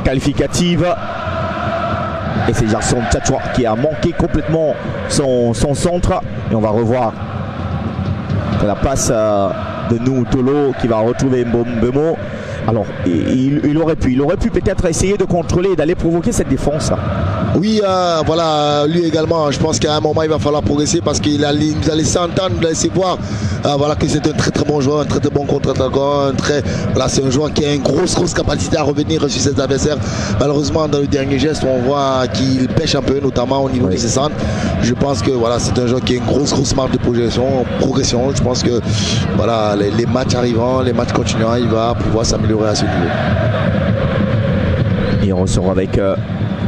qualificative. Et c'est Jackson Tchatchoua qui a manqué complètement son centre. Et on va revoir la passe de Nou Tolo qui va retrouver Mbemo. Alors, il aurait pu peut-être essayer de contrôler et d'aller provoquer cette défense. Oui, voilà, lui également, je pense qu'à un moment il va falloir progresser parce qu'il a nous a laissé entendre, nous a laissé voir voilà, que c'est un très très bon joueur, un très très bon contre-attaquant, voilà, c'est un joueur qui a une grosse capacité à revenir sur ses adversaires. Malheureusement, dans le dernier geste, on voit qu'il pêche un peu, notamment au niveau de ses centres. Je pense que voilà, c'est un joueur qui a une grosse marge de progression. Je pense que voilà, les matchs arrivant, les matchs continuant, il va pouvoir s'améliorer à ce niveau. Et on ressort avec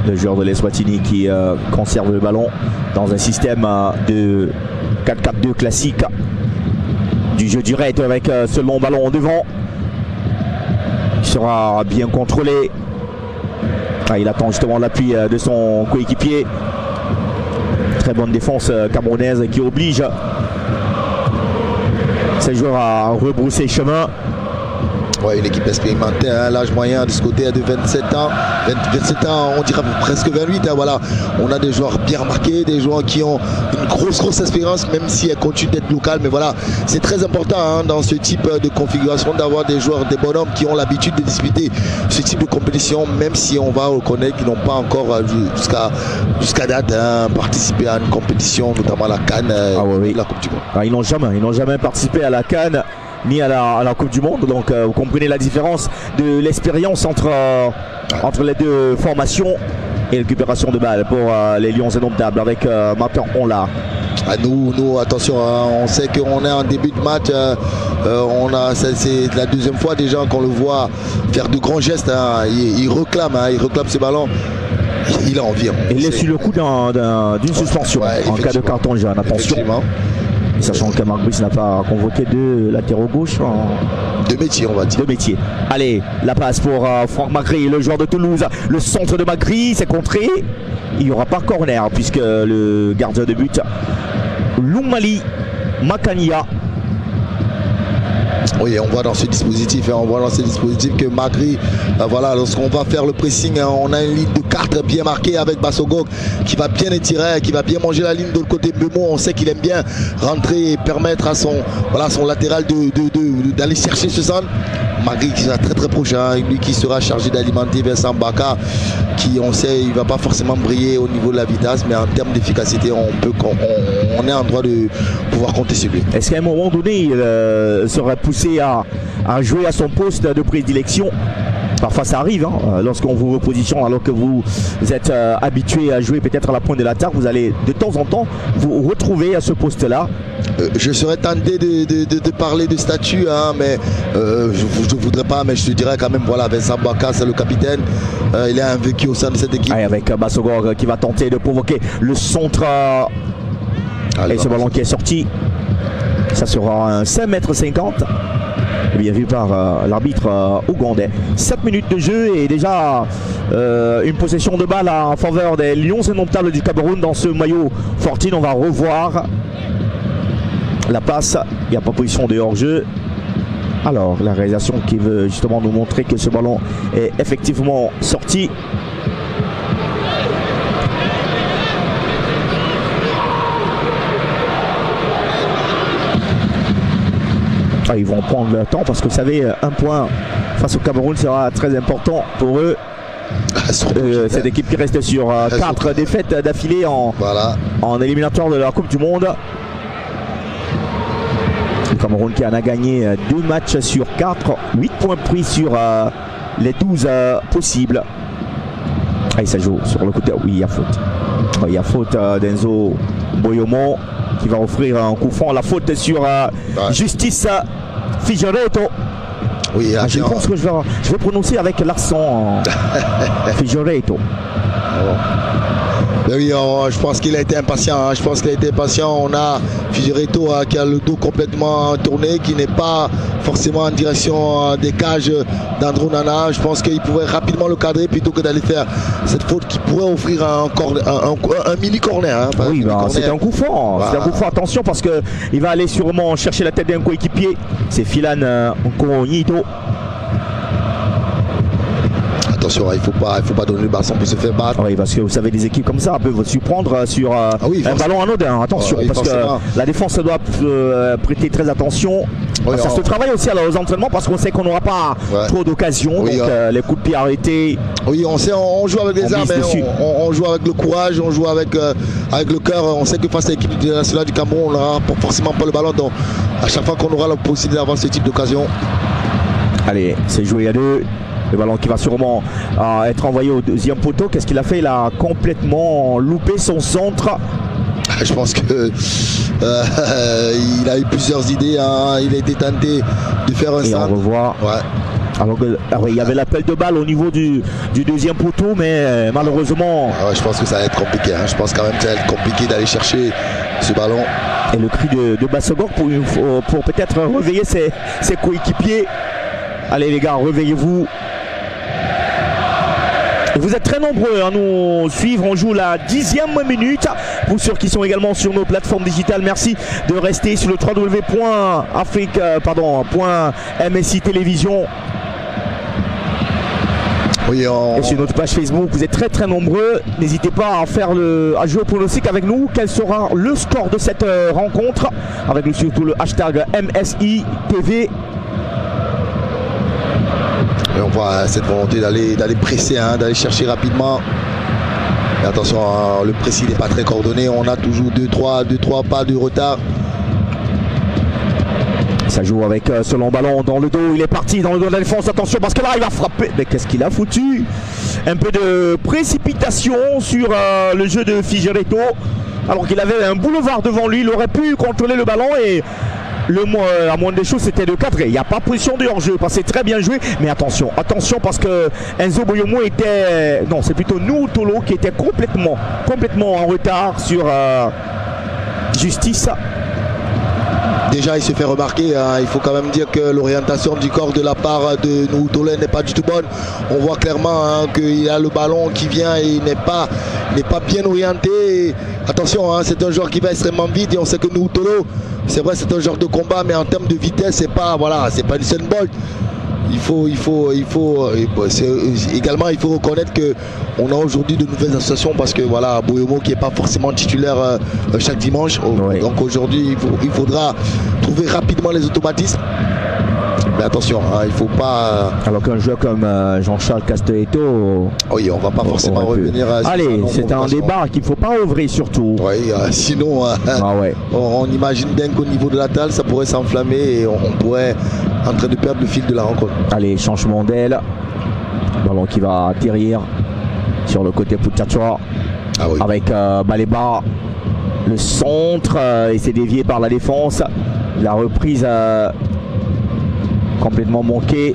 le joueur de l'Eswatini qui conserve le ballon dans un système de 4-4-2 classique. Du jeu direct avec ce long ballon devant. Il sera bien contrôlé. Il attend justement l'appui de son coéquipier. Très bonne défense camerounaise qui oblige ces joueurs à rebrousser chemin. Ouais, une équipe expérimentée, hein, l'âge moyen de ce côté est de 27 ans. 27 ans, on dirait presque 28. Hein, voilà. On a des joueurs bien marqués, des joueurs qui ont une grosse expérience, même si elle continue d'être locale. Mais voilà, c'est très important hein, dans ce type de configuration d'avoir des joueurs, des bonhommes qui ont l'habitude de disputer ce type de compétition, même si on va reconnaître qu'ils n'ont pas encore jusqu'à date hein, participé à une compétition, notamment à la CAN, la Coupe du Monde. Ils n'ont jamais participé à la CAN ni à la Coupe du Monde, donc vous comprenez la différence de l'expérience entre les deux formations. Et récupération de balles pour les Lions indomptables avec Martin Onla. Nous attention, hein, on sait qu'on est en début de match, c'est la deuxième fois déjà qu'on le voit faire de grands gestes, hein, il réclame ce ballon. Il a envie. Il est sur le coup d'une suspension en cas de carton jaune, attention. Sachant que Marc Brice n'a pas convoqué deux latéraux gauche. De métier, on va dire. De métier. Allez, la passe pour Franck Magri, le joueur de Toulouse. Le centre de Magri, c'est contré. Il n'y aura pas corner puisque le gardien de but, Loumali Makania. Oui, on voit dans ce dispositif, que Magri, voilà, lorsqu'on va faire le pressing, hein, on a une ligne de 4 bien marquée avec Bassogog qui va bien étirer, qui va bien manger la ligne de l'autre côté. Bemo, on sait qu'il aime bien rentrer et permettre à son latéral d'aller chercher ce centre. Magri qui sera très proche, hein, lui qui sera chargé d'alimenter Vincent Baka, qui on sait il va pas forcément briller au niveau de la vitesse, mais en termes d'efficacité on est en droit de pouvoir compter sur lui. Est-ce qu'à un moment donné il serait poussé à jouer à son poste de prédilection? Parfois ça arrive hein, lorsqu'on vous repositionne alors que vous êtes habitué à jouer peut-être à la pointe de l'attaque, vous allez de temps en temps vous retrouver à ce poste là. Je serais tenté de parler de statut hein, mais je ne voudrais pas, mais je te dirais quand même voilà, Vincent Baka c'est le capitaine, il a un vécu au sein de cette équipe. Avec Bassogor qui va tenter de provoquer le centre et ce ballon qui est sorti, ça sera un 5,50 m. Bien vu par l'arbitre ougandais. 7 minutes de jeu et déjà une possession de balle en faveur des Lions indomptables du Cameroun dans ce maillot 14. On va revoir la passe. Il n'y a pas position de hors-jeu. Alors la réalisation qui veut justement nous montrer que ce ballon est effectivement sorti. Ils vont prendre le temps parce que vous savez, un point face au Cameroun sera très important pour eux. Cette équipe qui reste sur 4 défaites d'affilée en éliminatoire de la Coupe du Monde. Le Cameroun qui en a gagné 2 matchs sur 4, 8 points pris sur les 12 possibles. Ça joue sur le côté. Oui, il y a faute. Il y a faute d'Enzo Boyomo qui va offrir un coup franc. La faute sur Justice Figueiredo. Oui, je pense que je vais prononcer avec l'accent Figueiredo. Oui, je pense qu'il a été impatient. On a Figueiredo qui a le dos complètement tourné, qui n'est pas forcément en direction des cages d'Andrew Nana. Je pense qu'il pouvait rapidement le cadrer plutôt que d'aller faire cette faute qui pourrait offrir un mini corner. Hein, oui, c'est un coup franc. Voilà. C'est un coup franc. Attention parce qu'il va aller sûrement chercher la tête d'un coéquipier. C'est Filan Nkonyito. attention, il faut pas donner le basson pour se faire battre. Oui, parce que vous savez, des équipes comme ça peuvent surprendre sur un ballon anodin. Attention, parce que la défense doit prêter très attention. Ça se travaille aussi aux entraînements parce qu'on sait qu'on n'aura pas trop d'occasions. Donc les coups de pied arrêtés. Oui, on sait, on joue avec les armes, on joue avec le courage, on joue avec le cœur. On sait que face à l'équipe nationale du Cameroun, on n'aura forcément pas le ballon. Donc à chaque fois qu'on aura la possibilité d'avoir ce type d'occasion. Allez, c'est joué à deux. Le ballon qui va sûrement être envoyé au deuxième poteau. Qu'est-ce qu'il a fait? Il a complètement loupé son centre. Je pense que il a eu plusieurs idées. Hein. Il a été tenté de faire un centre. On revoit. Alors il y avait l'appel de balle au niveau du deuxième poteau, mais malheureusement. Je pense que ça va être compliqué. Hein. Je pense quand même que ça va être compliqué d'aller chercher ce ballon. Et le cri de Bassogok pour peut-être réveiller ses coéquipiers. Allez les gars, réveillez-vous. Vous êtes très nombreux à nous suivre. On joue la 10e minute. Pour ceux qui sont également sur nos plateformes digitales, merci de rester sur le www.msi télévision. Oui, et sur notre page Facebook, vous êtes très nombreux. N'hésitez pas à jouer au pronostic avec nous. Quel sera le score de cette rencontre? Avec surtout le hashtag MSI TV. Et on voit cette volonté d'aller presser, hein, d'aller chercher rapidement. Et attention, hein, le pressing n'est pas très coordonné. On a toujours 2-3 pas de retard. Ça joue avec ce long ballon dans le dos. Il est parti dans le dos de la défense. Attention parce que là il va frapper. Mais qu'est-ce qu'il a foutu? Un peu de précipitation sur le jeu de Figueiredo. Alors qu'il avait un boulevard devant lui. Il aurait pu contrôler le ballon et la moindre des choses c'était de cadrer. Il n'y a pas position de hors-jeu parce que c'est très bien joué. Mais attention parce que Enzo Boyomo était. Non, c'est plutôt nous Tolo qui était complètement en retard sur Justice. Déjà il se fait remarquer, hein. Il faut quand même dire que l'orientation du corps de la part de Noutolé n'est pas du tout bonne. On voit clairement, hein, qu'il a le ballon qui vient et il n'est pas bien orienté. Et attention, hein, c'est un joueur qui va extrêmement vite et on sait que Noutolo, c'est vrai, c'est un genre de combat, mais en termes de vitesse, c'est pas une Usain Bolt. Également il faut reconnaître qu'on a aujourd'hui de nouvelles associations parce que voilà, Boyomo qui n'est pas forcément titulaire chaque dimanche. Donc aujourd'hui il faudra trouver rapidement les automatismes. Mais attention, hein, il ne faut pas. Alors qu'un joueur comme Jean-Charles Castelletto. Oui, on ne va pas forcément revenir à. Allez, c'est un débat qu'il ne faut pas ouvrir surtout. Oui, sinon on imagine bien qu'au niveau de la dalle ça pourrait s'enflammer et on pourrait en train de perdre le fil de la rencontre. Allez, changement d'aile. Ballon qui va atterrir sur le côté Poutachoa. Avec Baleba. Le centre et c'est dévié par la défense. La reprise complètement manquée.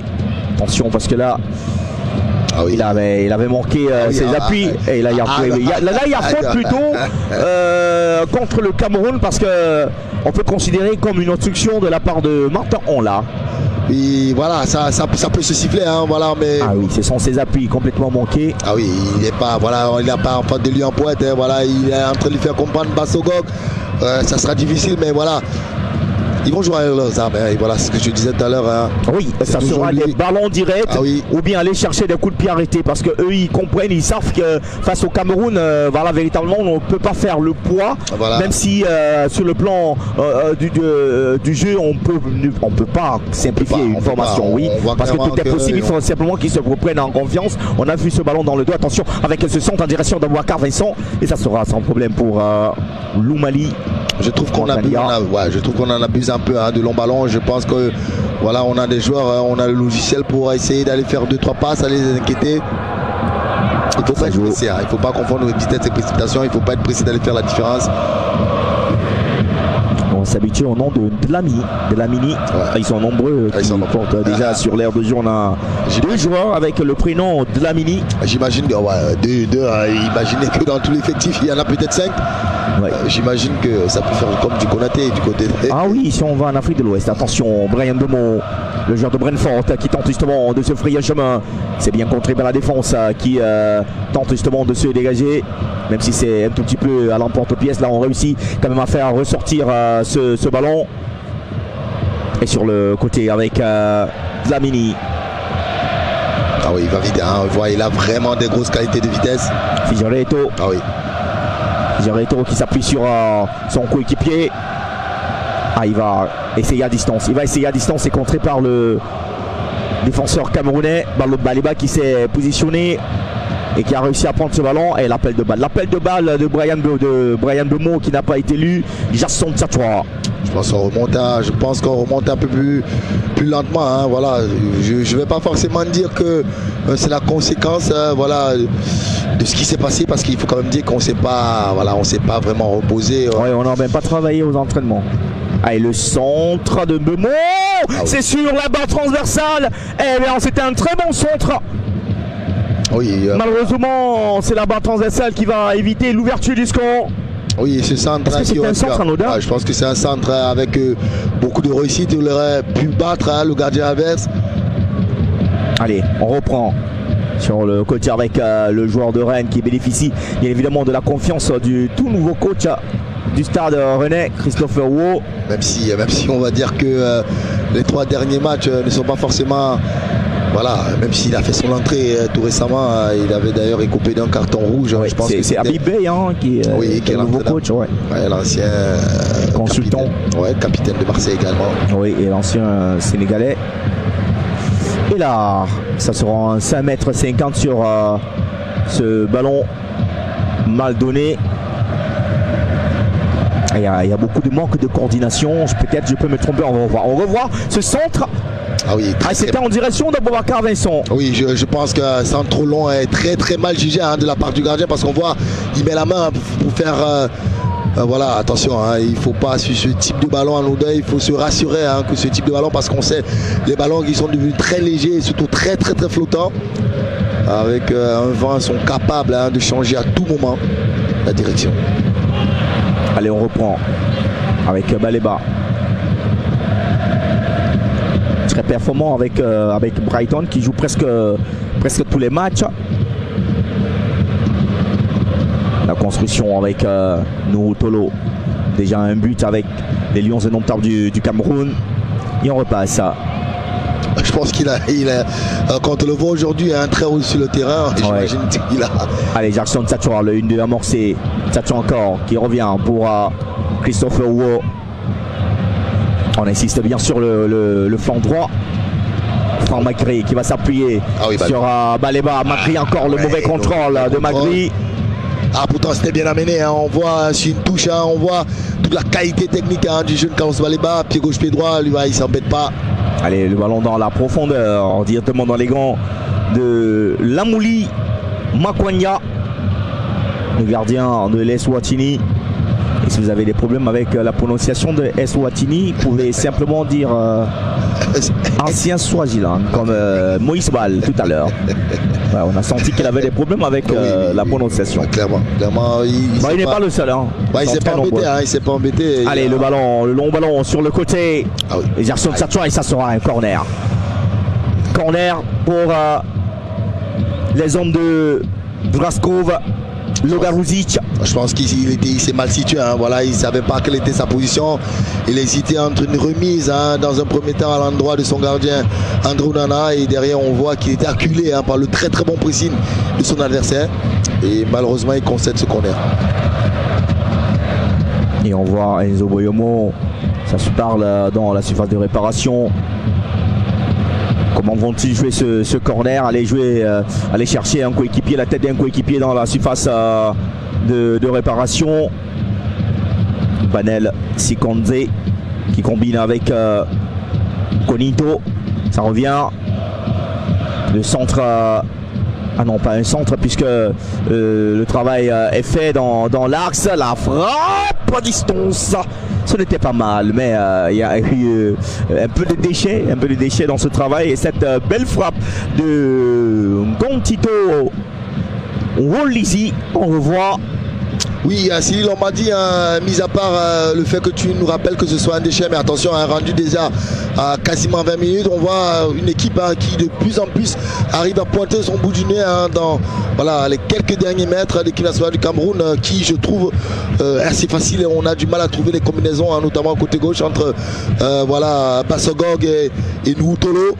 Attention parce que là il avait manqué ses appuis. Et là il y a faute plutôt contre le Cameroun parce que on peut considérer comme une obstruction de la part de Martin Onla. Et voilà, ça peut se siffler, hein, voilà, mais. Ah oui, ce sont ses appuis complètement manqués. Ah oui, il n'a pas en face de lui en pointe, hein, voilà, il est en train de lui faire comprendre Bassogok. Ça sera difficile, mais voilà. Ils vont jouer avec leurs armes, hein, et voilà ce que je disais tout à l'heure. Hein. Oui, ça sera des ballons directs ou bien aller chercher des coups de pied arrêtés parce qu'eux ils comprennent, ils savent que face au Cameroun, voilà, véritablement on ne peut pas faire le poids, même si sur le plan du jeu on peut pas simplifier une formation, parce que tout est possible, il faut simplement qu'ils se reprennent en confiance. On a vu ce ballon dans le dos, attention avec ce centre en direction d'Abouakar Vincent et ça sera sans problème pour Loumali. Je trouve qu'on en abuse un peu, hein, de long ballon. Je pense que voilà, on a des joueurs, on a le logiciel pour essayer d'aller faire 2-3 passes, aller les inquiéter. Il ne faut pas être pressé, hein. Il ne faut pas confondre vitesse et précipitation. Il ne faut pas être pressé d'aller faire la différence. On s'habitue au nom de Dlamini. Ils sont nombreux. Déjà sur l'aire de jeu, on a 2 joueurs avec le prénom Dlamini. J'imagine que imaginez que dans tout l'effectif il y en a peut-être 5. J'imagine que ça peut faire comme du Konaté du côté de... Ah oui, si on va en Afrique de l'Ouest, attention, Brian Demo, le joueur de Brentford qui tente justement de se frayer un chemin. C'est bien contré par la défense qui tente justement de se dégager. Même si c'est un tout petit peu à l'emporte-pièce, là on réussit quand même à faire ressortir ce ballon. Et sur le côté avec Dlamini. Ah oui, il va vite, hein. On voit, il a vraiment des grosses qualités de vitesse. Figueiredo. Ah oui. Figueiredo qui s'appuie sur son coéquipier. Ah, il va essayer à distance. Il va essayer à distance et contré par le défenseur camerounais. Baleba qui s'est positionné et qui a réussi à prendre ce ballon. Et l'appel de balle. L'appel de balle de Brian Bemo qui n'a pas été lu. Jason Tchatchoua. Je pense qu'on remonte un peu plus lentement. Hein, voilà. Je ne vais pas forcément dire que c'est la conséquence voilà, de ce qui s'est passé, parce qu'il faut quand même dire qu'on s'est pas, voilà, on s'est pas vraiment reposé. Oui, on n'a même pas travaillé aux entraînements. Allez, le centre de Bemo, c'est sur la barre transversale. Eh bien, c'était un très bon centre. Oui, malheureusement, c'est la barre transversale qui va éviter l'ouverture du score. Oui, ce centre. Est-ce que c'est un centre anodin? Je pense que c'est un centre avec beaucoup de réussite. Il aurait pu battre le gardien adverse. Allez, on reprend sur le côté avec le joueur de Rennes qui bénéficie bien évidemment de la confiance du tout nouveau coach du Stade Rennais, Christopher Wo. Même si on va dire que les 3 derniers matchs ne sont pas forcément... Voilà, même s'il a fait son entrée tout récemment, il avait d'ailleurs écopé d'un carton rouge. Ouais, c'est Habib Bey qui est le nouveau coach. Ouais. Ouais, l'ancien consultant. Capitaine de Marseille également. Oui, et l'ancien Sénégalais. Et là, ça sera un 5,50 m sur ce ballon mal donné. Il y a beaucoup de manque de coordination. Peut-être je peux me tromper, on revoit ce centre. Ah oui, c'était en direction de Boubacar Vincent. Oui, je pense que centre trop long est très mal jugé de la part du gardien, parce qu'on voit il met la main pour faire voilà, attention, il ne faut pas sur ce type de ballon anodin, il faut se rassurer que ce type de ballon, parce qu'on sait les ballons qui sont devenus très légers et surtout très flottants, avec un vent, sont capables de changer à tout moment la direction. Allez, on reprend avec Baleba. Très performant avec Brighton qui joue presque tous les matchs. La construction avec Nourou Tolo. Déjà un but avec les Lions indomptables du Cameroun. Et on repasse. Je pense qu'il a quand on le voit aujourd'hui, très haut sur le terrain. J'imagine qu'il a... Allez, Jackson Tchatchoua, le 1-2 amorcé. Tchatchoua encore qui revient pour Christopher Wo. On insiste bien sur le flanc droit. Franck Macri qui va s'appuyer sur Baleba. Macri encore le mauvais contrôle de Macri. Ah, pourtant c'était bien amené, on voit sur une touche, on voit toute la qualité technique du jeune Carlos Baleba. Pied gauche, pied droit, lui il s'embête pas. Allez, le ballon dans la profondeur, directement dans les gants de Lamouli Makwanya, le gardien de l'Eswatini. Et si vous avez des problèmes avec la prononciation de Eswatini, vous pouvez simplement dire ancien Swaziland, comme Moïse Bal tout à l'heure. Ouais, on a senti qu'il avait des problèmes avec la prononciation. Clairement, il n'est pas le seul. Il s'est pas embêté. Allez, le long ballon sur le côté. Et Jackson Tchatchoua, et ça sera un corner. Corner pour les hommes de Draskov. Logaruzic. Je pense qu'il s'est mal situé. Voilà, il ne savait pas quelle était sa position. Il hésitait entre une remise dans un premier temps à l'endroit de son gardien Andrew Nana, et derrière on voit qu'il était acculé par le très bon pressing de son adversaire. Et malheureusement il concède ce corner. Et on voit Enzo Boyomo, ça se parle dans la surface de réparation. Comment vont-ils jouer ce corner? Aller chercher un coéquipier, la tête d'un coéquipier dans la surface de réparation. Banel Sikonze qui combine avec Konito. Ça revient. Le centre. Ah non, pas un centre, puisque le travail est fait dans l'axe. La frappe à distance. Ce n'était pas mal, mais il y a eu un peu de déchets dans ce travail. Et cette belle frappe de Gontito Wolisi, on revoit. Oui, Cyril, on m'a dit, mis à part le fait que tu nous rappelles que ce soit un déchet, mais attention, rendu déjà à quasiment 20 minutes, on voit une équipe qui de plus en plus arrive à pointer son bout du nez dans les quelques derniers mètres de l'équipe nationale du Cameroun, qui je trouve assez facile, et on a du mal à trouver les combinaisons, notamment côté gauche entre Bassogog et Noutolo.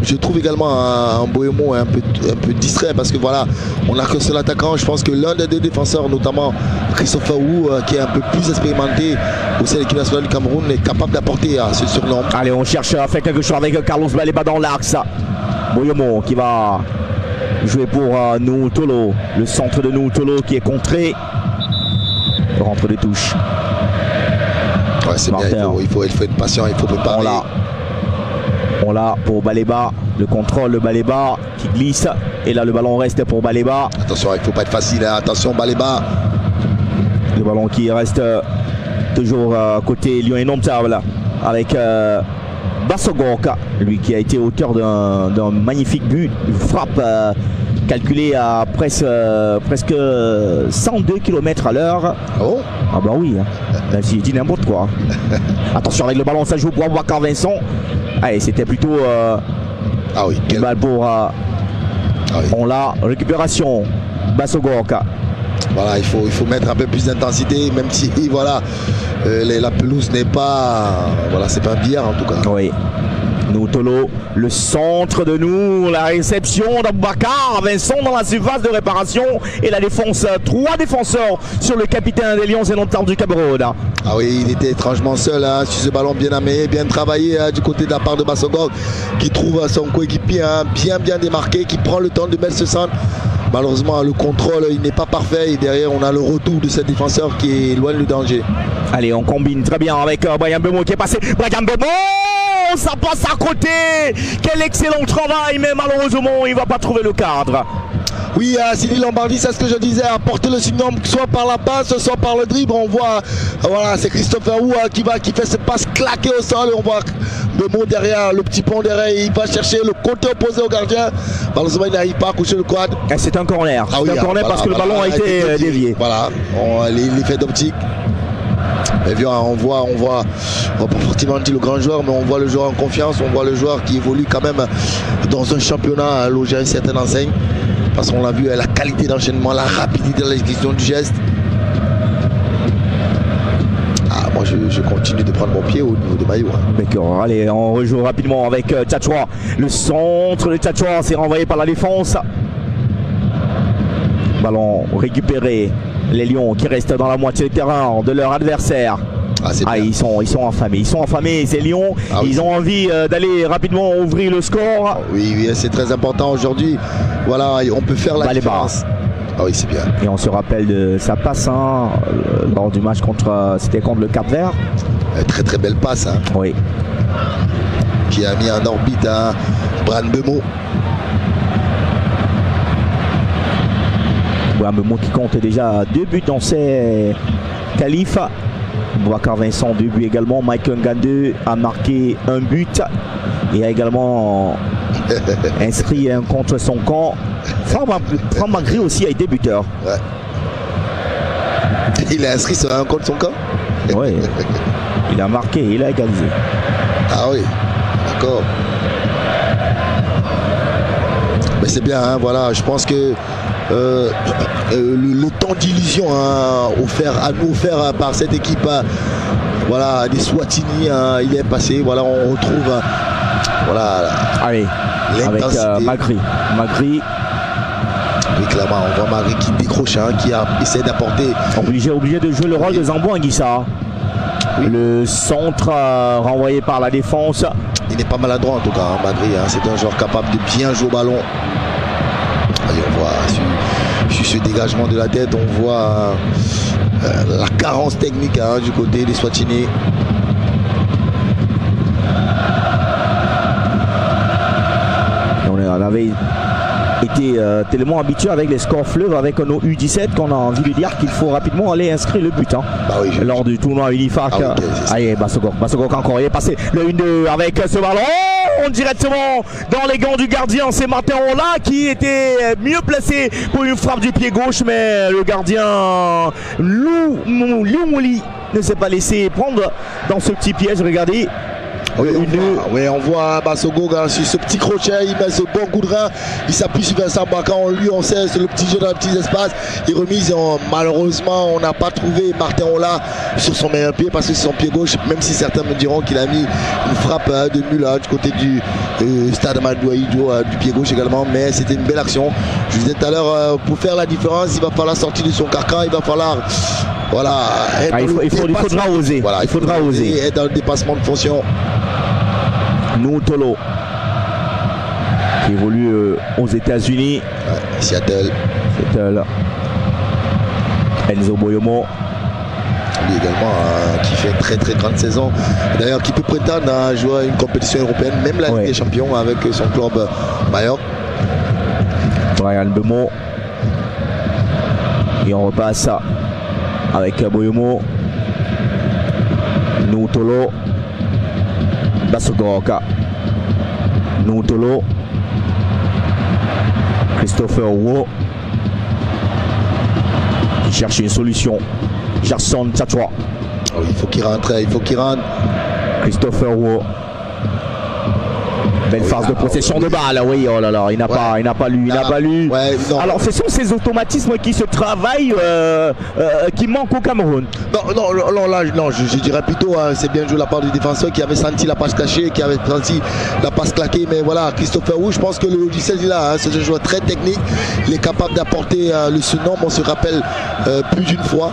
je trouve également un Mbeumo un peu distrait parce que voilà, on n'a qu'un seul attaquant. Je pense que l'un des deux défenseurs, notamment Christopher Wu, qui est un peu plus expérimenté au sein de l'équipe nationale du Cameroun, est capable d'apporter ce surnom. Allez, on cherche à faire quelque chose avec Carlos Baleba dans l'axe. Mbeumo qui va jouer pour Noutolo, le centre de Noutolo qui est contré. Rentre de touche. Ouais, c'est bien, il faut être patient, il faut préparer. On l'a pour Baleba, le contrôle de Baleba qui glisse. Et là le ballon reste pour Baleba. Attention, il ne faut pas être facile, hein. Attention Baleba. Le ballon qui reste toujours côté Lyon Indomptable avec Bassogok, lui qui a été auteur d'un magnifique but, une frappe calculée à presque 102 km à l'heure. Oh. Ah bah oui, là j'ai dit n'importe quoi. Attention avec le ballon, ça joue pour Boubacar Vincent. Allez, c'était plutôt une balle pour on l'a, récupération Bassogok. Voilà, il faut mettre un peu plus d'intensité, même si voilà, la pelouse n'est pas, voilà, c'est pas un billard en tout cas. Oui. Noutolo, le centre de nous, la réception d'Aboubacar Vincent dans la surface de réparation et la défense, 3 défenseurs sur le capitaine des Lions Indomptables du Cameroun. Ah oui, il était étrangement seul sur ce ballon bien amené, bien travaillé du côté de la part de Bassogok qui trouve son coéquipier bien démarqué, qui prend le temps de mettre ce centre. Malheureusement, le contrôle il n'est pas parfait et derrière on a le retour de ce défenseur qui éloigne le danger. Allez, on combine très bien avec Bryan Mbeumo qui est passé. Bryan Mbeumo, ça passe à côté. Quel excellent travail, mais malheureusement il ne va pas trouver le cadre. Oui, Sylvie Lombardi, c'est ce que je disais, apporter le signal soit par la passe, soit par le dribble. On voit, voilà, c'est Christopher Wu qui fait ce passe claqué au sol. On voit Mbeumo derrière, le petit pont derrière, il va chercher le côté opposé au gardien. Malheureusement, il n'arrive pas à coucher le quad. C'est un corner. C'est un corner parce que le ballon a été dévié. Voilà, l'effet d'optique. Et bien, on voit pas forcément dire le grand joueur, mais on voit le joueur en confiance, on voit le joueur qui évolue quand même dans un championnat logé à une certaine enseigne. Parce qu'on l'a vu, la qualité d'enchaînement, la rapidité de l'exécution du geste. Moi je continue de prendre mon pied au niveau de maillot. D'accord, allez, on rejoue rapidement avec Tchatchoua. Le centre de Tchatchoua, c'est renvoyé par la défense. Ballon récupéré. Les Lions qui restent dans la moitié du terrain de leur adversaire. Ils sont affamés, ces Lions. Ils ont envie d'aller rapidement ouvrir le score. Oui, c'est très important aujourd'hui. Voilà, on peut faire la différence. Ah oui, c'est bien. Et on se rappelle de sa passe lors du match c'était contre le Cap-Vert. Très belle passe. Oui. Qui a mis en orbite Bryan Mbeumo. Mbeumo qui compte déjà 2 buts dans ses qualifs. Boubacar Vincent 2 buts également. Mike Ngandou a marqué 1 but et a également inscrit un contre son camp. Franck Magri aussi a été buteur. Ouais. Il a inscrit sur un contre son camp. Oui. Il a marqué, il a égalisé. Ah oui, d'accord. Mais c'est bien, voilà, je pense que le temps d'illusion offert par cette équipe, voilà, des Swatini, il est passé. Voilà, on retrouve, voilà. Allez, avec Magri. Oui, clairement, on voit Magri qui décroche, qui essaie d'apporter. Obligé de jouer le rôle de Zambo Anguissa. Oui. Le centre renvoyé par la défense. Il n'est pas maladroit en tout cas, Magri. C'est un joueur capable de bien jouer au ballon. Allez, on voit sur ce dégagement de la tête, on voit la carence technique du côté des Swatini. On avait été tellement habitué avec les scores fleuves avec nos U17 qu'on a envie de dire qu'il faut rapidement aller inscrire le but lors du tournoi Unifac. Allez, Bassogok encore, il est passé le 1-2 avec ce ballon directement dans les gants du gardien. C'est Martin Ola qui était mieux placé pour une frappe du pied gauche, mais le gardien Lou Mouli ne s'est pas laissé prendre dans ce petit piège. Regardez. Oui, on voit Bassogog sur ce petit crochet, il met ce bon coup de rein, il s'appuie sur Vincent Boaka, on sait, c'est le petit jeu dans les petits espaces, il remise, malheureusement on n'a pas trouvé Martin Ola sur son meilleur pied parce que c'est son pied gauche, même si certains me diront qu'il a mis une frappe de nul du côté du stade Madouaïdjo, du pied gauche également, mais c'était une belle action. Je vous disais tout à l'heure, pour faire la différence, il va falloir sortir de son carcan, il va falloir il faudra oser. Voilà, il faudra oser être dans le dépassement de fonction. Noutolo qui évolue aux États-Unis. Seattle. Enzo Boyomo. Lui également qui fait une très grande saison. D'ailleurs qui peut prétendre à jouer à une compétition européenne, même la Ligue des Champions avec son club Mallorca. Brian Bemo. Et on repasse avec Boyomo, Noutolo, Basogoka, Noutolo, Christopher Wo qui cherche une solution. Gerson Tchatchoua. Oh, il faut qu'il rentre, Christopher Wo. Belle phase de possession de balle, oui, oh là là, il n'a pas lu. Ouais, alors ce sont ces automatismes qui se travaillent, qui manquent au Cameroun. Non, je dirais plutôt, c'est bien joué de la part du défenseur qui avait senti la passe cachée, qui avait senti la passe claquée, mais voilà, Christopher Wu, je pense que le 16 il a, c'est un joueur très technique, il est capable d'apporter le surnom, on se rappelle plus d'une fois.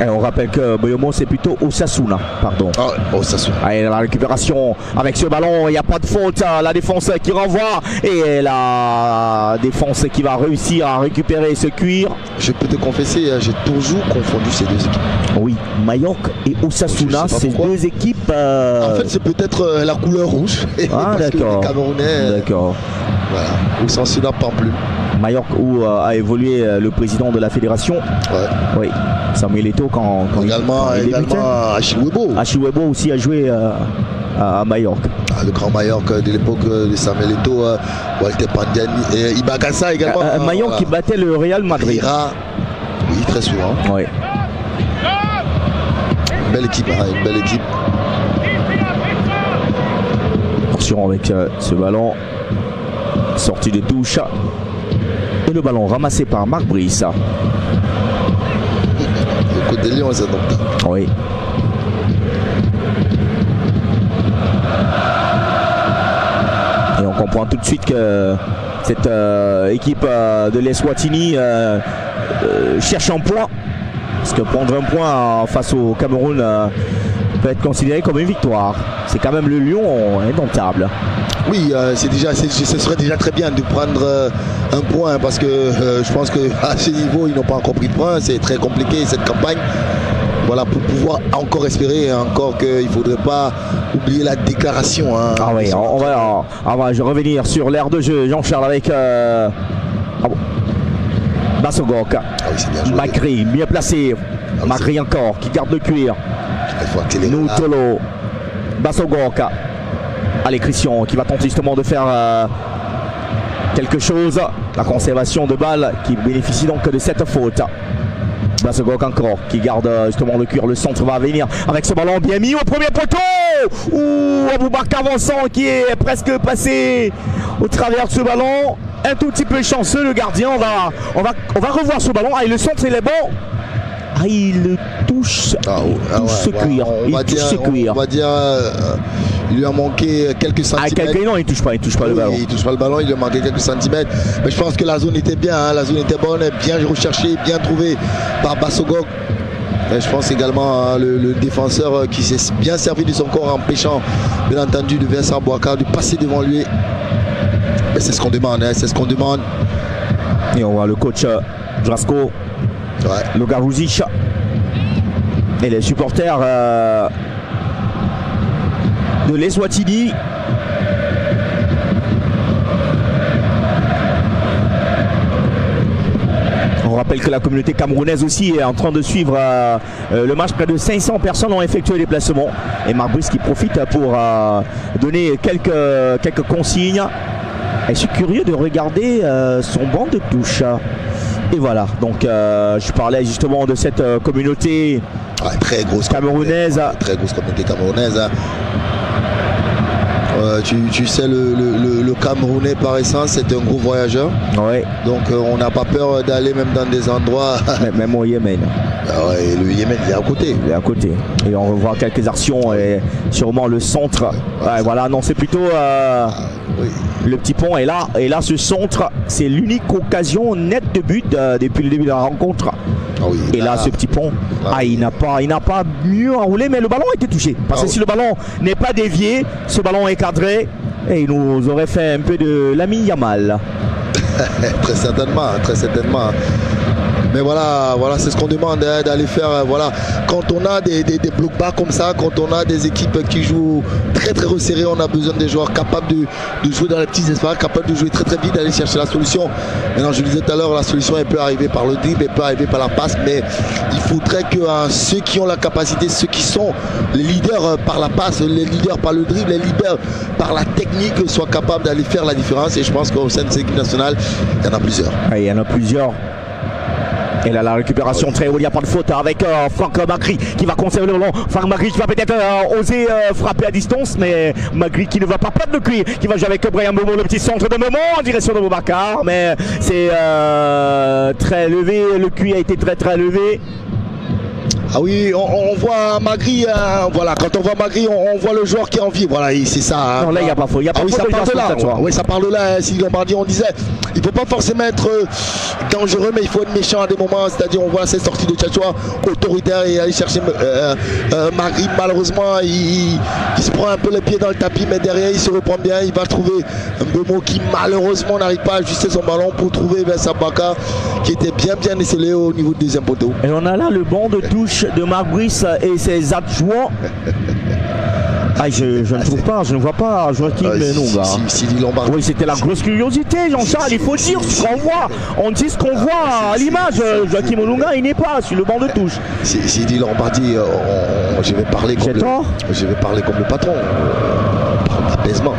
Et on rappelle que Boyomo c'est plutôt Osasuna, pardon. Osasuna. Allez, la récupération avec ce ballon, il n'y a pas de faute, la défense qui renvoie et la défense qui va réussir à récupérer ce cuir. Je peux te confesser, j'ai toujours confondu ces deux équipes. Oui, Mallorca et Osasuna, ces deux équipes. En fait, c'est peut-être la couleur rouge. D'accord. Les Camerounais. D'accord. Voilà. Osasuna Pampelune. Mallorca où a évolué le président de la fédération. Oui. Samuel Eto'o quand également Achiwebo aussi a joué à Mallorca. Le grand Mallorca de l'époque de Samuel Eto'o, Walter Pandiani et Ibagassa également. Mallorca qui battait le Real Madrid. Oui, très souvent. Oui. Belle équipe, une belle équipe. Attention avec ce ballon. Sortie de touche. Et le ballon ramassé par Marc Brice. Le côté Lyon, c'est donc. Oui. Et on comprend tout de suite que cette équipe de l'Eswatini cherche un point. Parce que prendre un point face au Cameroun peut être considéré comme une victoire. C'est quand même le Lion indomptable. Oui, ce serait déjà très bien de prendre un point parce que je pense qu'à ce niveau, ils n'ont pas encore pris de points. C'est très compliqué cette campagne. Voilà, pour pouvoir encore espérer, encore qu'il ne faudrait pas oublier la déclaration. Ah oui, on va revenir sur l'aire de jeu, Jean-Charles, avec Bassogok. Macri, bien placé. Macri encore, qui garde le cuir. Noutolo, Bassogok. Allez, Christian qui va tenter justement de faire quelque chose. La conservation de balle qui bénéficie donc de cette faute. Bassogok encore qui garde justement le cuir. Le centre va venir avec ce ballon bien mis au premier poteau. Ouh, Aboubakar Vincent qui est presque passé au travers de ce ballon. Un tout petit peu chanceux le gardien. On va revoir ce ballon. Ah, et le centre il est bon. Ah, il touche ce cuir. On va dire il lui a manqué quelques centimètres. Non, il touche pas le ballon. Il touche pas le ballon, il lui a manqué quelques centimètres. Mais je pense que la zone était bien, la zone était bonne, bien recherchée, bien trouvée par Bassogok. Et je pense également le défenseur qui s'est bien servi de son corps en empêchant, bien entendu, de Vincent Boaka de passer devant lui. Mais c'est ce qu'on demande, c'est ce qu'on demande. Et on voit le coach Drasko, le Garouzic et les supporters de l'Eswatini. On rappelle que la communauté camerounaise aussi est en train de suivre le match. Près de 500 personnes ont effectué les déplacements. Et Marc Brice qui profite pour donner quelques consignes. Et je suis curieux de regarder son banc de touche. Et voilà, donc je parlais justement de cette communauté très grosse camerounaise. Très grosse communauté camerounaise. Tu sais, le Camerounais par essence, c'est un gros voyageur. Ouais. Donc on n'a pas peur d'aller même dans des endroits. Même au Yémen. Ouais, le Yémen, il est à côté. Il est à côté. Et on revoit quelques actions et sûrement le centre. Ouais, voilà, non, c'est plutôt oui. le petit pont. Et là, ce centre, c'est l'unique occasion nette de but depuis le début de la rencontre. Ah oui, et là, ce petit pont, il n'a pas mieux enroulé, mais le ballon a été touché. Parce que si le ballon n'est pas dévié, ce ballon est cadré et il nous aurait fait un peu de Lamine Yamal. Très certainement, très certainement. Mais voilà, c'est ce qu'on demande d'aller faire. Voilà, quand on a des blocs bas comme ça, quand on a des équipes qui jouent très très resserrées, on a besoin des joueurs capables de jouer dans les petits espaces, capables de jouer très très vite, d'aller chercher la solution. Maintenant, je le disais tout à l'heure, la solution elle peut arriver par le dribble, elle peut arriver par la passe, mais il faudrait que ceux qui ont la capacité, ceux qui sont les leaders par la passe, les leaders par le dribble, les leaders par la technique, soient capables d'aller faire la différence. Et je pense qu'au sein de cette équipe nationale, il y en a plusieurs. Il y en a plusieurs. Et là, la récupération très haut, il n'y a pas de faute avec Franck Magri qui va conserver le ballon. Franck Magri qui va peut-être oser frapper à distance, mais Magri qui ne va pas perdre le cuir, qui va jouer avec Brian Mbeumo, le petit centre de Mbeumo en direction de Boubacar. Mais c'est très levé, le cuir a été très très levé. Ah oui, on voit Magri, voilà, quand on voit Magri, on voit le joueur qui est en vie, voilà, c'est ça. Hein. Non, là, il n'y a pas faute. Oui, ça part de là. Oui, ça part de là. Si Lombardi, on disait, il ne faut pas forcément être dangereux, mais il faut être méchant à des moments. C'est-à-dire, on voit cette sortie de Tchatchoua autoritaire et aller chercher Magri. Malheureusement, il se prend un peu les pieds dans le tapis, mais derrière, il se reprend bien. Il va trouver un Mbeumo qui, malheureusement, n'arrive pas à ajuster son ballon pour trouver Vincent Baka, qui était bien esselé au niveau du deuxième poteau. Et on a là le banc de touche de Marc Brice et ses adjoints. Je ne vois pas Joachim Nunga. Oui, c'était la grosse curiosité, Jean-Charles, il faut dire ce qu'on voit. On dit ce qu'on voit à l'image. Joachim Nunga, il n'est pas sur le banc de touche. Sidi Lombardi, je vais parler comme le patron. D'apaisement.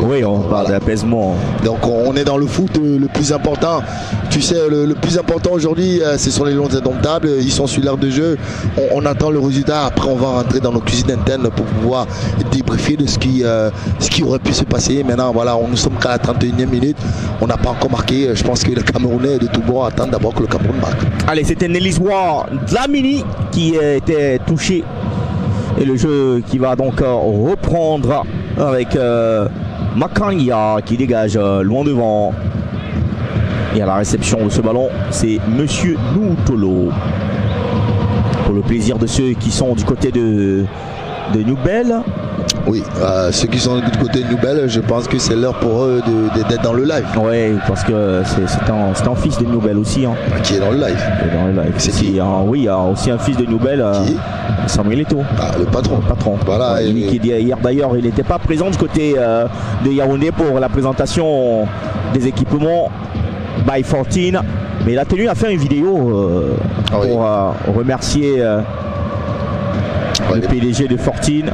Oui, on parle d'apaisement. Donc on est dans le foot le plus important. Tu sais, le plus important aujourd'hui, ce sont les Lions indomptables. Ils sont sur l'aire de jeu. On attend le résultat. Après, on va rentrer dans nos cuisines internes pour pouvoir débriefer de ce qui aurait pu se passer. Maintenant, voilà, nous sommes qu'à la 31e minute. On n'a pas encore marqué. Je pense que les Camerounais de tout bord attendent d'abord que le Cameroun marque. Allez, c'était Nélisbois Dlamini qui était touché. Et le jeu qui va donc reprendre avec Makanya qui dégage loin devant. Et à la réception de ce ballon, c'est Monsieur Noutolo. Pour le plaisir de ceux qui sont du côté de Noubel. Oui, ceux qui sont du côté de Noubel, je pense que c'est l'heure pour eux d'être dans le live. Oui, parce que c'est un fils de Noubel aussi. Hein. Qui est dans le live. C'est qui oui, il y a aussi un fils de Noubel, Samuel Eto'o. Le patron. Voilà, ouais, qui hier d'ailleurs, il n'était pas présent du côté de Yaoundé pour la présentation des équipements by 14. Mais il a tenu à faire une vidéo pour remercier le PDG de 14.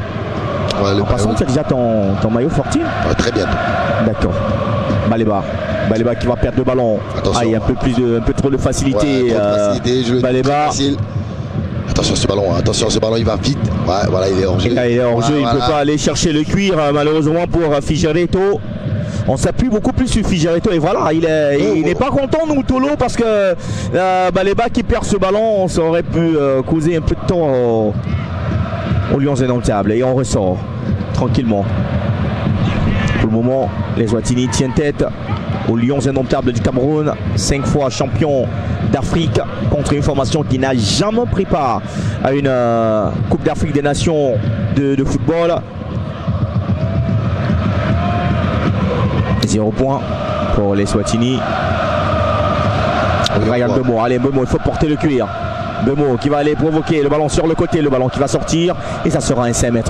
En passant, tu as déjà ton maillot 14 ? Très bien. D'accord. Baleba qui va perdre le ballon. Il y a un peu trop de facilité. Baleba. Attention ce ballon, il va vite. Voilà, il est hors jeu. Il est hors jeu, il ne peut pas aller chercher le cuir malheureusement pour Figueiredo. On s'appuie beaucoup plus sur Figueiredo et voilà, il n'est pas content Noutolo parce que Baleba qui perd ce ballon, ça aurait pu causer un peu de temps aux Lions indomptables. Et on ressort tranquillement. Pour le moment, les Swatini tiennent tête aux Lions indomptables du Cameroun, 5 fois champion d'Afrique contre une formation qui n'a jamais pris part à une Coupe d'Afrique des Nations de football. 0 points pour les Swatini. Regarde Mbeumo, allez Mbeumo, il faut porter le cuir. Mbeumo qui va aller provoquer le ballon sur le côté, le ballon qui va sortir et ça sera un 5,50 m.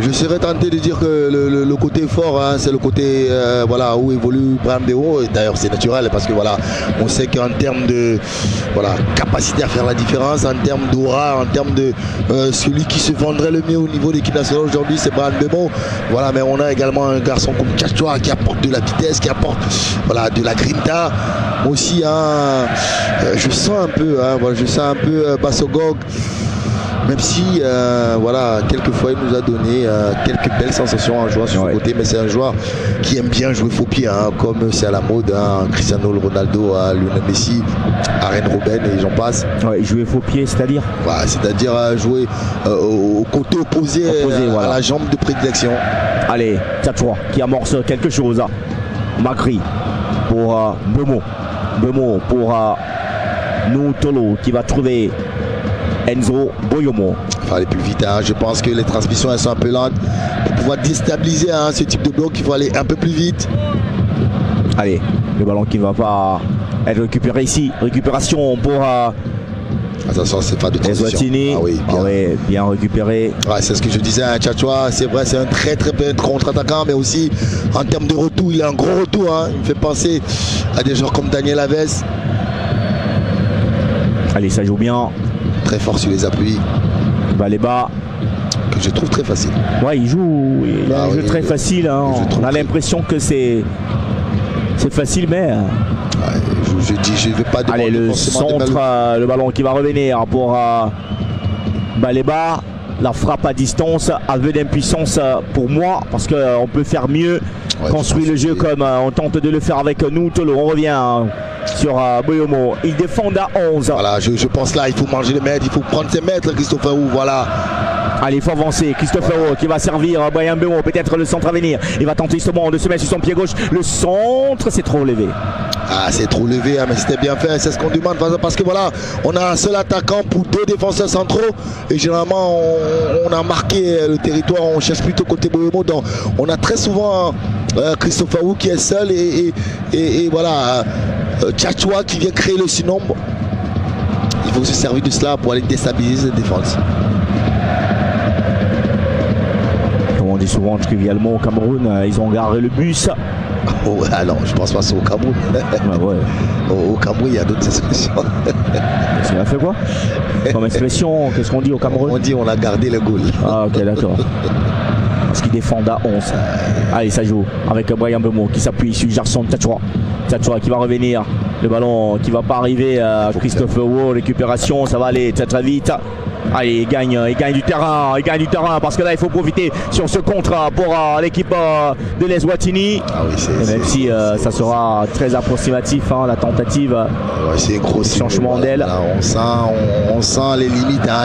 Je serais tenté de dire que le côté fort, hein, c'est le côté voilà, où évolue Brian Mbeumo. D'ailleurs c'est naturel parce que voilà, on sait qu'en termes de capacité à faire la différence, en termes d'aura, en termes de celui qui se vendrait le mieux au niveau de l'équipe nationale aujourd'hui, c'est Brian Mbeumo. Voilà, mais on a également un garçon comme Tchatchoua qui apporte de la vitesse, qui apporte de la grinta. Aussi, hein, je sens un peu Bassogog. Même si, voilà, quelquefois il nous a donné quelques belles sensations en jouant sur son côté, mais c'est un joueur qui aime bien jouer faux pied, hein, comme c'est à la mode, hein, Cristiano Ronaldo, Lionel Messi, Arjen Robben et j'en passe. Ouais, jouer faux pied, c'est-à-dire c'est-à-dire jouer au côté opposé à la jambe de prédilection. Allez, Tchatchoua qui amorce quelque chose. Macri pour Bemo. Bemo pour Noutolo qui va trouver Enzo Boyomo. Il faut aller plus vite, hein. Je pense que les transmissions elles sont un peu lentes. Pour pouvoir déstabiliser ce type de bloc, il faut aller un peu plus vite. Allez, le ballon qui ne va pas être récupéré ici. Récupération pour attention, c'est pas de transition. Ah oui, bien récupéré. Ouais, c'est ce que je disais, hein, Tchatchoua, c'est vrai, c'est un très bon contre-attaquant, mais aussi en termes de retour, il a un gros retour, hein. Il me fait penser à des joueurs comme Daniel Alves. Allez, ça joue bien. Très fort sur les appuis. Baleba. Que je trouve très facile. Ouais, il joue très facile. Hein. On a l'impression que c'est facile, mais. Ouais, je vais pas demander. Allez, le centre, le ballon qui va revenir pour Baleba. La frappe à distance, aveu d'impuissance pour moi, parce qu'on peut faire mieux. Ouais, construire le jeu comme on tente de le faire avec nous. Tolo, on revient sur Boyomo. Ils défendent à 11. Voilà, je pense là, il faut manger les mètres, il faut prendre ses mètres, Christophe Roux, voilà. Allez, il faut avancer. Christophe Roux qui va servir Brian Bemo, peut-être le centre à venir. Il va tenter justement de se mettre sur son pied gauche. Le centre, c'est trop levé. Ah, c'est trop levé, hein, mais c'était bien fait. C'est ce qu'on demande parce que voilà, on a un seul attaquant pour deux défenseurs centraux. Et généralement, on a marqué le territoire. On cherche plutôt côté Boyomo. Donc, on a très souvent Christophe Roux qui est seul et voilà, Tchatchoua qui vient créer le surnombre. Il faut se servir de cela pour aller déstabiliser la défense. Comme on dit souvent trivialement au Cameroun, ils ont garé le bus. Oh, ah non, je pense pas c'est au Cameroun. Ouais. Au Cameroun, il y a d'autres expressions. Ça a fait quoi comme expression? Qu'est-ce qu'on dit au Cameroun? On dit on a gardé le goal. Ah ok, d'accord. Parce qu'ils défendent à 11. Allez, ça joue avec Brian Bemo qui s'appuie sur Gerson Tchatchoua. Tchatchoua qui va revenir. Le ballon qui va pas arriver à Christophe Roux. Récupération, ça va aller très très vite. Allez, il gagne du terrain, parce que là il faut profiter sur ce contre pour l'équipe de l'Eswatini. Ah oui, même si ça sera très approximatif, hein, la tentative. Ouais, c'est gros changement d'aile. On sent les limites, hein,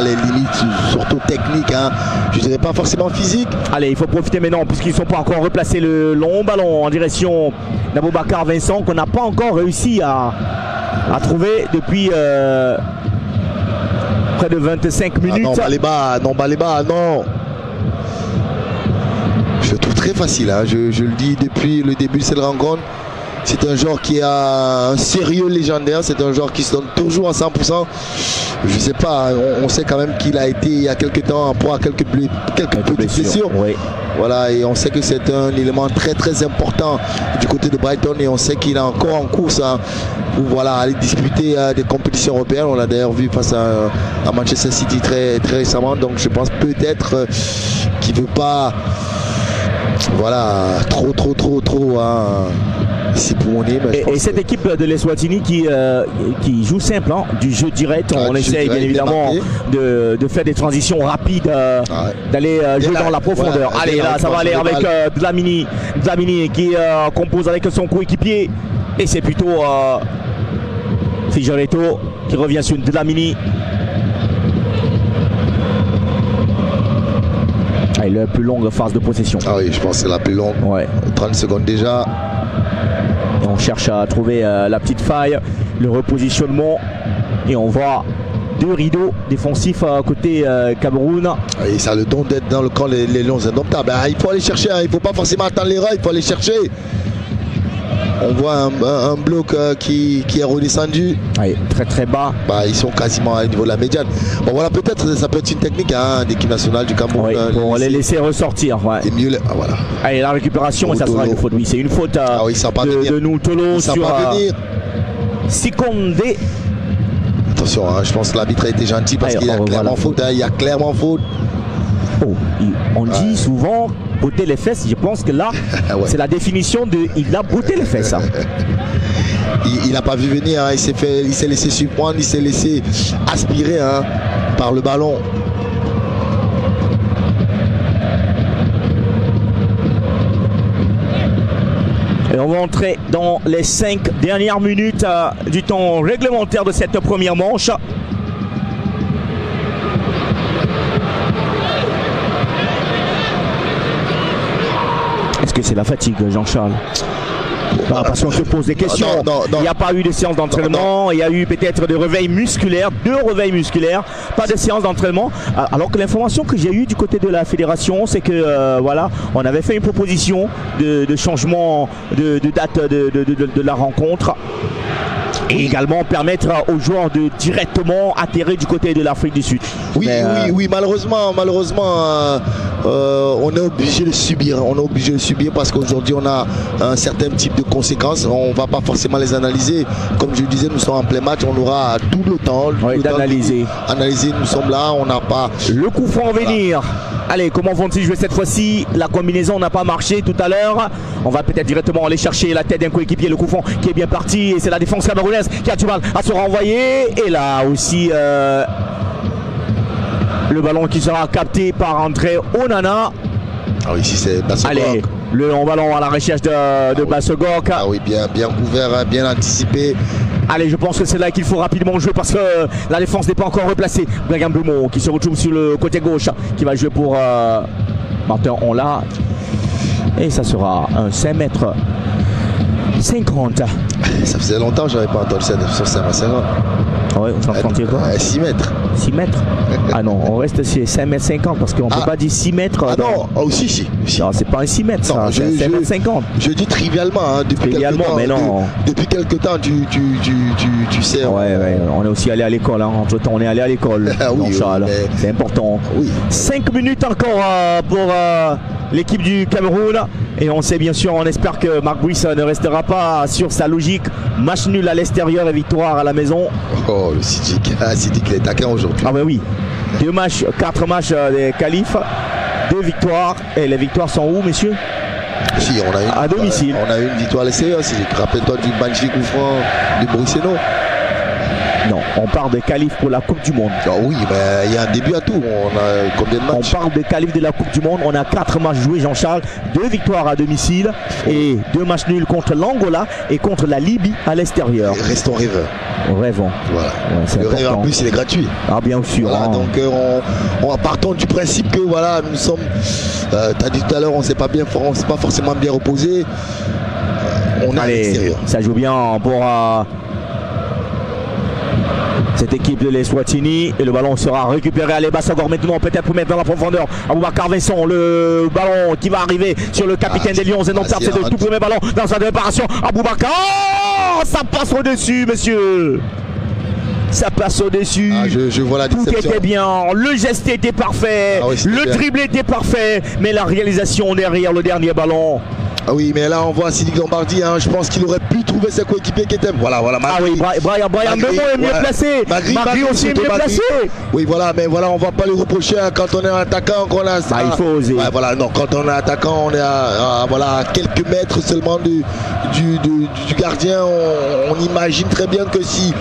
surtout techniques, hein. Je dirais pas forcément physiques. Allez, il faut profiter maintenant puisqu'ils ne sont pas encore replacés le long ballon en direction d'Aboubacar Vincent qu'on n'a pas encore réussi à trouver depuis près de 25 minutes. Non, Baleba, non. Je le trouve très facile, hein. Je le dis depuis le début de cette rencontre. C'est un joueur qui a un sérieux légendaire. C'est un joueur qui se donne toujours à 100%. Je sais pas, on sait quand même qu'il a été il y a quelques temps en proie à quelques petites blessures. Oui. Voilà, et on sait que c'est un élément très très important du côté de Brighton et on sait qu'il est encore en course, hein, pour aller disputer des compétitions européennes. On l'a d'ailleurs vu face à Manchester City très récemment, donc je pense peut-être qu'il ne veut pas trop et cette équipe de l'Eswatini qui joue simple, hein, du jeu direct, on essaye bien évidemment de faire des transitions rapides, d'aller jouer dans la profondeur. Allez, là ça va aller avec Dlamini qui compose avec son coéquipier et c'est plutôt Figueiredo qui revient sur Dlamini. Et la plus longue phase de possession. Ah oui, je pense que c'est la plus longue. Ouais. 30 secondes déjà. Et on cherche à trouver la petite faille, le repositionnement. Et on voit deux rideaux défensifs côté Cameroun. Et ça a le don d'être dans le camp les Lions indomptables. Il faut aller chercher, hein. Il ne faut pas forcément attendre l'erreur, il faut aller chercher. On voit un bloc qui est redescendu. Oui, très bas. Ils sont quasiment au niveau de la médiane. Bon voilà, peut-être ça peut être une technique, hein, d'équipe nationale du Cameroun. Oui, pour les laisser ressortir. Ouais. Et mieux, voilà. Allez, la récupération, ça sera une faute. Oui, c'est une faute de Noutolo sur Sikonde. Attention, hein, je pense que l'arbitre a été gentil parce qu'il y a clairement faute. Il y a clairement faute. Oh, on dit souvent botter les fesses. Je pense que là, c'est la définition de il a botté les fesses. Hein. Il n'a pas vu venir, hein. Il s'est laissé surprendre, il s'est laissé aspirer, hein, par le ballon. Et on va entrer dans les 5 dernières minutes du temps réglementaire de cette première manche. Est-ce que c'est la fatigue, Jean-Charles? Parce qu'on se pose des questions. Il n'y a pas eu de séance d'entraînement, il y a eu peut-être des réveils musculaires, 2 réveils musculaires, pas de séance d'entraînement. Alors que l'information que j'ai eue du côté de la fédération, c'est que voilà, on avait fait une proposition de changement de date de la rencontre. Et également permettre aux joueurs de directement atterrir du côté de l'Afrique du Sud. Oui, oui, malheureusement, on est obligé de subir. On est obligé de subir parce qu'aujourd'hui, on a un certain type de conséquences. On ne va pas forcément les analyser. Comme je le disais, nous sommes en plein match. On aura tout le temps d'analyser. Analyser, nous sommes là. On n'a pas... Le coup franc à venir. Allez, comment vont-ils jouer cette fois-ci? La combinaison n'a pas marché tout à l'heure. On va peut-être directement aller chercher la tête d'un coéquipier. Le coup franc qui est bien parti. Et c'est la défense camerounaise qui a du mal à se renvoyer. Et là aussi, le ballon qui sera capté par André Onana. Ah oui, si c'est Bassogok. Allez, le long ballon à la recherche de Bassogok. Ah oui, bien couvert, bien anticipé. Allez, je pense que c'est là qu'il faut rapidement jouer parce que la défense n'est pas encore replacée. Brian Bemont qui se retrouve sur le côté gauche, qui va jouer pour Martin Onla. Et ça sera un 5 mètres 50. Ça faisait longtemps que je n'avais pas entendu ça sur 5 mètres 50. Ouais, on s'en quoi 6 mètres. 6 mètres. Ah non, on reste sur 5 mètres 50 parce qu'on ne peut pas dire 6 mètres. Ah non, si. Non, c'est pas un 6 mètres, ça, c'est 5 mètres 50. Je dis trivialement, hein, depuis quelques temps. Mais non. Depuis quelques temps, tu sais. Ouais, on est aussi allé à l'école. Hein. Entre temps, on est allé à l'école. Oui, Charles. C'est important. Oui. 5 minutes encore pour l'équipe du Cameroun. Et on sait bien sûr, on espère que Marc Brice ne restera pas sur sa logique. Match nul à l'extérieur et victoire à la maison. Oh, le Sidik il est taquin aujourd'hui. Ah ben oui. 4 matchs des qualifs, 2 victoires. Et les victoires sont où, messieurs? Si, on a une, à domicile. On a eu une victoire à l'extérieur. Rappelle-toi du magnifique coup franc du Bruxelles. Non, on parle de qualif pour la Coupe du Monde. Oh oui, mais il y a un début à tout. On a combien de matchs? On parle de qualif de la Coupe du Monde. On a 4 matchs joués, Jean-Charles. 2 victoires à domicile et 2 matchs nuls contre l'Angola et contre la Libye à l'extérieur. Restons rêveurs. Rêvons. Voilà. Ouais, le rêve en plus, il est gratuit. Ah, bien sûr. Voilà, hein. Donc on partons du principe que voilà, nous sommes. Tu as dit tout à l'heure, on ne s'est pas forcément bien reposé. On est à l'extérieur. Ça joue bien pour cette équipe de l'Eswatini et le ballon sera récupéré à Bassogok maintenant, peut-être pour mettre dans la profondeur Aboubacar Vincent, le ballon qui va arriver sur le capitaine des Lions et non perdre, c'est le tout premier ballon dans sa préparation. Aboubacar, ça passe au-dessus, monsieur. Ça passe au-dessus. Je vois la déception. Tout était bien, le geste était parfait, le dribble était parfait, mais la réalisation derrière le dernier ballon. Ah oui, mais là on voit Sidik Lombardi, hein, je pense qu'il aurait pu trouver ses coéquipiers qui étaient. Voilà, Magri. Ah oui, Brian Bemont est mieux placé. Magri aussi est mieux placé. Oui, voilà, mais voilà, on va pas lui reprocher hein, quand on est un attaquant, qu'on a ça. Il faut oser. Ouais, voilà, non, quand on est attaquant, on est à quelques mètres seulement du gardien. On imagine très bien que si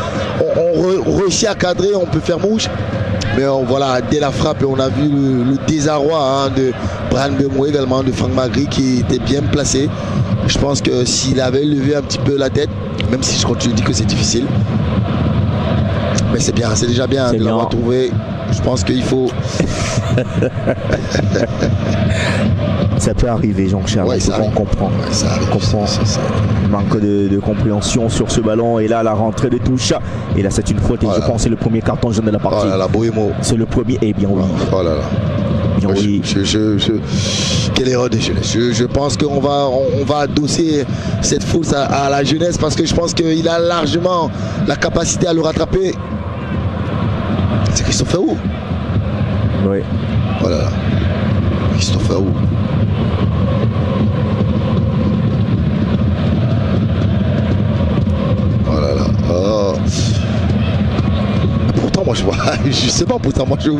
on réussit à cadrer, on peut faire mouche. Mais voilà, dès la frappe, on a vu le désarroi hein, de Brian Bemont également, de Franck Magri qui était bien placé. Je pense que s'il avait levé un petit peu la tête, même si je continue de dire que c'est difficile, mais c'est bien, c'est déjà bien de l'avoir trouvé. Je pense qu'il faut. Ça peut arriver, Jean-Charles, on comprend. Ouais, ça arrive, manque de compréhension sur ce ballon. Et là, la rentrée de touche. Et là, c'est une faute. Et je pense que c'est le premier carton jaune de la partie. Oh là là, Bohémo. C'est le premier. Eh bien oui. Oh là là. Bien oui. Quelle erreur de jeunesse. Je pense qu'on va adosser cette faute à la jeunesse parce que je pense qu'il a largement la capacité à le rattraper. C'est Christopher Wu. Oui. Oh là là. Christopher Wu. Oh là là. Oh. Pourtant moi je vois, justement, je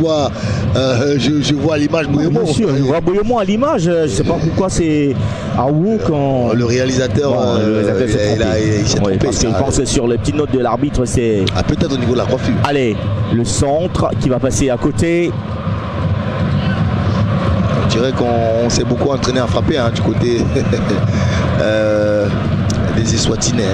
vois l'image Bohémo. Bien sûr, je vois Bohémo à l'image. Je sais pas pourquoi c'est à Wu quand. Le réalisateur, il s'est trompé. Parce qu'il pense sur les petites notes de l'arbitre, c'est. Ah, peut-être au niveau de la coiffure. Allez, le centre qui va passer à côté. Je dirais qu'on s'est beaucoup entraîné à frapper hein, du côté les Eswatiniens.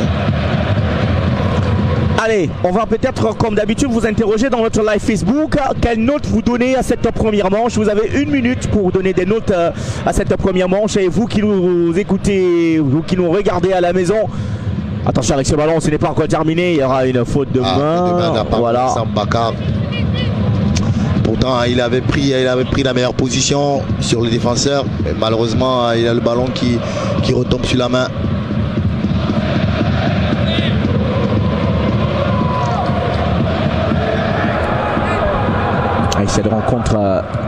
Allez, on va peut-être, comme d'habitude, vous interroger dans notre live Facebook. Quelle note vous donnez à cette première manche? Vous avez 1 minute pour donner des notes à cette première manche. Et vous qui nous écoutez, vous qui nous regardez à la maison, attention avec ce ballon, ce n'est pas encore terminé. Il y aura une faute de main. Voilà. Pourtant, il avait pris la meilleure position sur le défenseur. Mais malheureusement, il a le ballon qui retombe sur la main. Cette rencontre,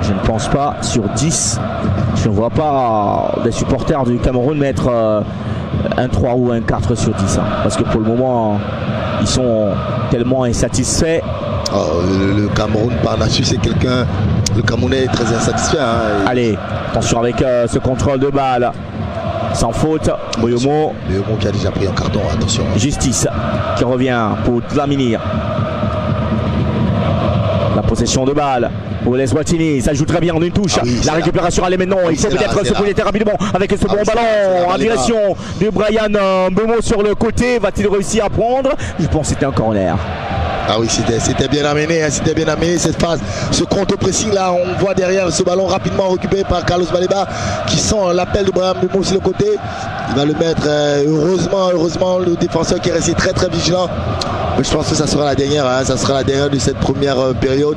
je ne pense pas, sur 10, je ne vois pas des supporters du Cameroun mettre un 3 ou un 4 sur 10. Hein, parce que pour le moment, ils sont tellement insatisfaits. Oh, le Cameroun, par nature, c'est quelqu'un... Le Camerounais est très insatisfait. Hein, Allez, attention avec ce contrôle de balle. Sans faute, Boyomo. Boyomo qui a déjà pris un carton, attention. Justice qui revient pour Dlamini. La possession de balle pour les Eswatini, ça joue très bien en une touche. La récupération allait maintenant, il faut peut-être se connecter rapidement avec ce bon ballon en direction de Brian Mbeumo sur le côté. Va-t-il réussir à prendre? Je pense que c'était un corner. Ah oui, c'était bien amené, hein, c'était bien amené cette phase. Ce contre-pressing là, on voit derrière ce ballon rapidement récupéré par Carlos Baleba qui sent l'appel de Brian Mbeumo sur le côté. Il va le mettre, heureusement le défenseur qui est resté très très vigilant. Mais je pense que ça sera la dernière, hein, ça sera la dernière de cette première période.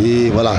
Et voilà.